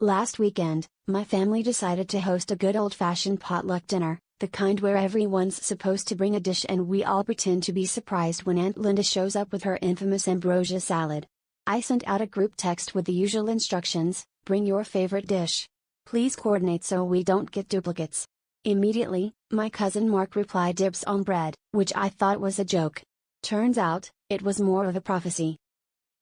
Last weekend, my family decided to host a good old-fashioned potluck dinner, the kind where everyone's supposed to bring a dish and we all pretend to be surprised when Aunt Linda shows up with her infamous ambrosia salad. I sent out a group text with the usual instructions: bring your favorite dish. Please coordinate so we don't get duplicates. Immediately, my cousin Mark replied dibs on bread, which I thought was a joke. Turns out, it was more of a prophecy.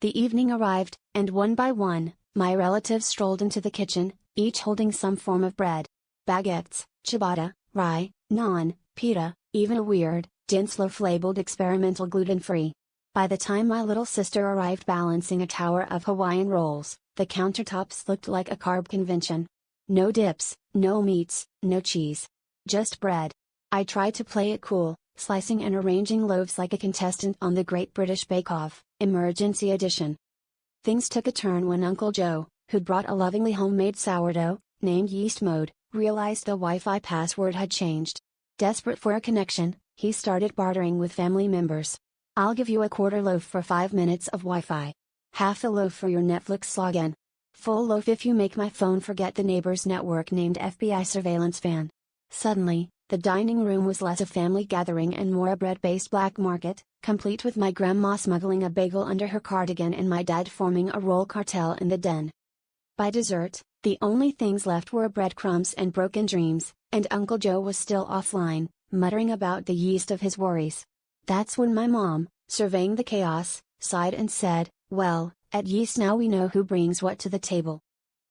The evening arrived, and one by one, my relatives strolled into the kitchen, each holding some form of bread. Baguettes, ciabatta, rye, naan, pita, even a weird, dense loaf labeled experimental gluten-free. By the time my little sister arrived balancing a tower of Hawaiian rolls, the countertops looked like a carb convention. No dips, no meats, no cheese. Just bread. I tried to play it cool, slicing and arranging loaves like a contestant on the Great British Bake Off, Emergency Edition. Things took a turn when Uncle Joe, who'd brought a lovingly homemade sourdough, named Yeast Mode, realized the Wi-Fi password had changed. Desperate for a connection, he started bartering with family members. I'll give you a quarter loaf for 5 minutes of Wi-Fi. Half the loaf for your Netflix login. Full loaf if you make my phone forget the neighbor's network named FBI surveillance van. Suddenly, the dining room was less a family gathering and more a bread-based black market, complete with my grandma smuggling a bagel under her cardigan and my dad forming a roll cartel in the den. By dessert, the only things left were breadcrumbs and broken dreams, and Uncle Joe was still offline, muttering about the yeast of his worries. That's when my mom, surveying the chaos, sighed and said, "Well, at least now we know who brings what to the table."